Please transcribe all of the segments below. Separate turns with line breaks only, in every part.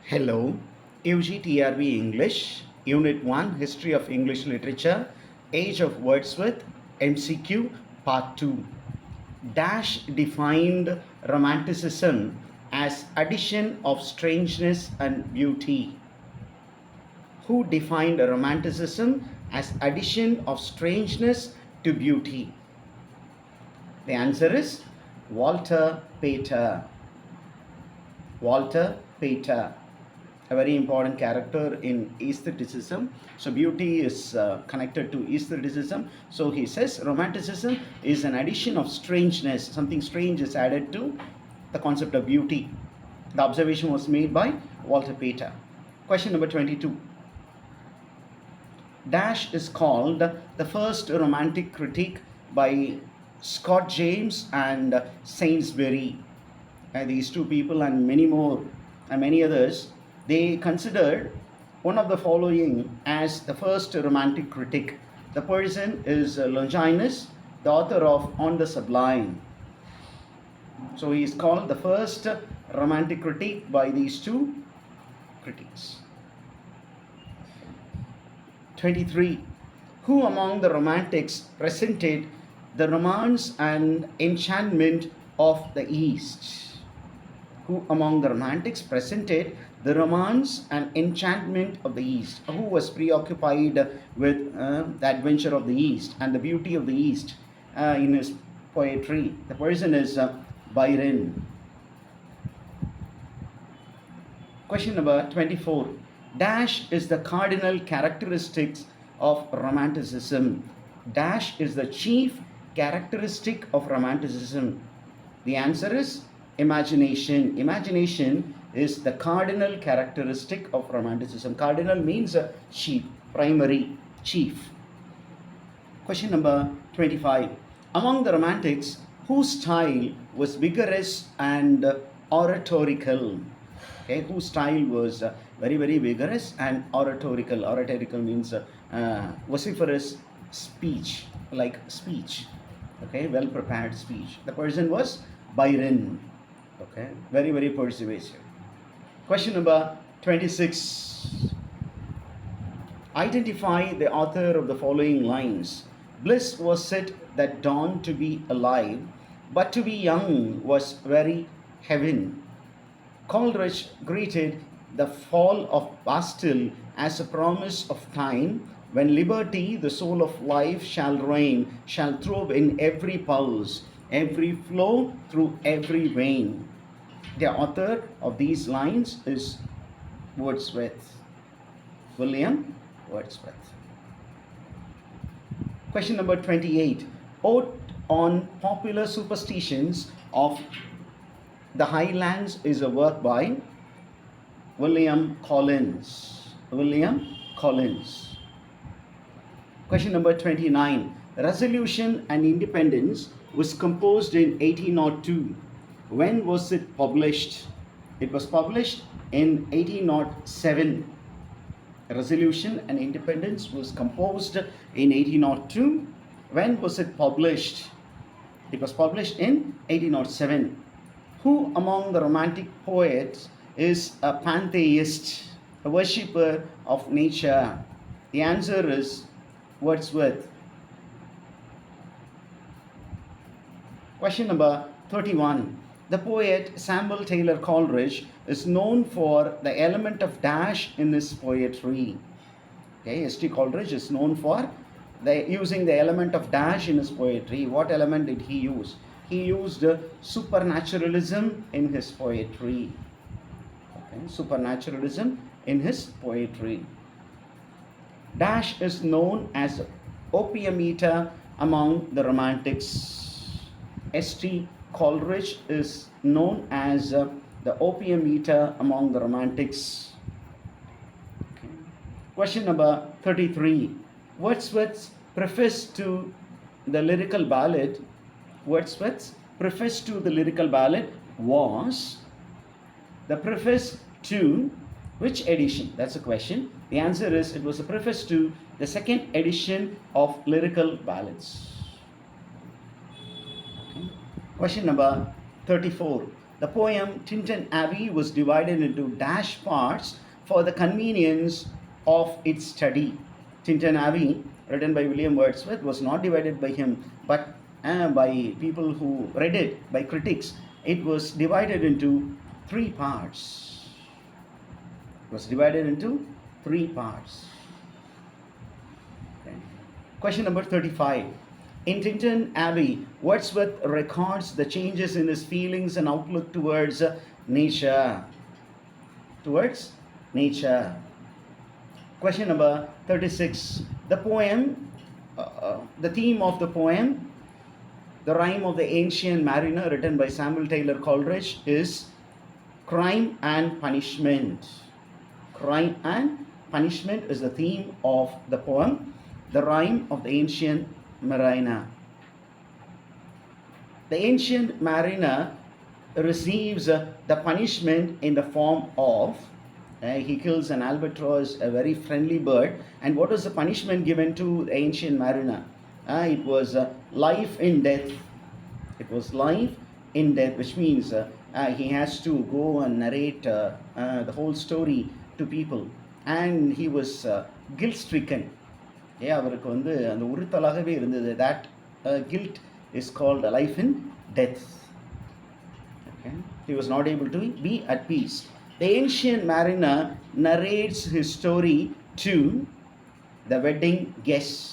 Hello, ug-trb English, Unit-1, History of English Literature, Age of Wordsworth, MCQ, Part 2. Dash defined Romanticism as addition of strangeness and beauty. Who defined Romanticism as addition of strangeness to beauty? The answer is Walter Pater. Walter Pater, a very important character in aestheticism. So beauty is connected to aestheticism. So he says Romanticism is an addition of strangeness. Something strange is added to the concept of beauty. The observation was made by Walter Pater. Question number 22. Dash is called the first romantic critique by Scott James and Sainsbury. These two people and many more and many others, they considered one of the following as the first romantic critic. The person is Longinus, the author of On the Sublime. So he is called the first romantic critique by these two critics. 23. Who among the romantics presented the romance and enchantment of the East? Who among the romantics presented the romance and enchantment of the East? Who was preoccupied with the adventure of the East and the beauty of the East in his poetry? The person is Byron. Question number 24. Dash is the cardinal characteristics of Romanticism. Dash is the chief characteristic of Romanticism. The answer is imagination. Imagination is the cardinal characteristic of Romanticism. Cardinal means chief, primary, chief. Question number 25. Among the Romantics, whose style was vigorous and oratorical? Okay, whose style was very, very vigorous and oratorical. Oratorical means vociferous speech, like speech. Okay, well prepared speech. The person was Byron. Okay, very, very persuasive. Question number 26. Identify the author of the following lines. Bliss was said that dawn to be alive, but to be young was very heaven. Coleridge greeted the fall of Bastille as a promise of time when liberty, the soul of life, shall reign, shall throb in every pulse, every flow through every vein. The author of these lines is Wordsworth, William Wordsworth. Question number 28. Ode on Popular Superstitions of the Highlands is a work by William Collins. William Collins. Question number 29. Resolution and Independence was composed in 1802. When was it published? It was published in 1807. Resolution and Independence was composed in 1802. When was it published? It was published in 1807. Who among the Romantic poets is a pantheist, a worshipper of nature? The answer is Wordsworth. Question number 31. The poet Samuel Taylor Coleridge is known for the element of dash in his poetry. Okay, S.T. Coleridge is known for using the element of dash in his poetry. What element did he use? He used supernaturalism in his poetry. Okay, supernaturalism in his poetry. Dash is known as opium eater among the Romantics. S.T. Coleridge is known as the opium eater among the Romantics. Okay. Question number 33. Wordsworth's preface to the lyrical ballad. Wordsworth's preface to the lyrical ballad was the preface to which edition? That's a question. The answer is it was a preface to the second edition of lyrical ballads. Okay. Question number 34. The poem Tintin Abbey was divided into dash parts for the convenience of its study. Tintin Abbey, written by William Wordsworth, was not divided by him, but by people who read it, by critics. It was divided into three parts. It was divided into three parts. Okay. Question number 35. In Tintin Abbey, Wordsworth records the changes in his feelings and outlook towards nature. Towards nature. Question number 36. The poem, the theme of the poem, The Rime of the Ancient Mariner, written by Samuel Taylor Coleridge, is crime and punishment. Crime and punishment is the theme of the poem, The Rime of the Ancient Mariner. The ancient mariner receives the punishment in the form of he kills an albatross, a very friendly bird. And what was the punishment given to the ancient mariner? It was life in death. It was life in death, which means he has to go and narrate the whole story to people. And he was guilt stricken. அவருக்கு வந்து அந்த உறுத்தலாகவே இருந்தது. That guilt is called life in death. Okay. He was not able to be at peace. The ancient mariner narrates his story to the wedding guests.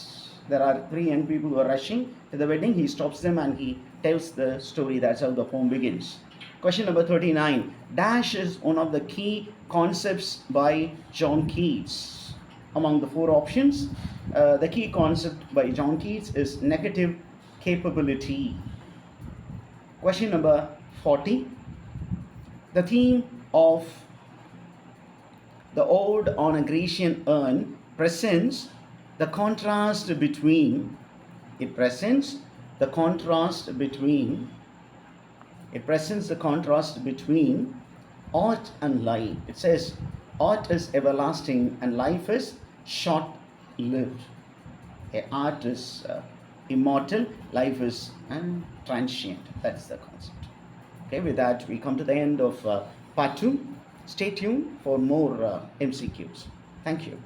There are three young people who are rushing to the wedding. He stops them and he tells the story. That's how the poem begins. Question number 39. Dash is one of the key concepts by John Keats. Among the four options, the key concept by John Keats is negative capability. Question number 40. The theme of the Ode on a Grecian Urn presents the contrast between art and life. It says art is everlasting and life is short-lived. Art is immortal, life is transient. That's the concept. Okay, with that we come to the end of part 2. Stay tuned for more MCQs. Thank you.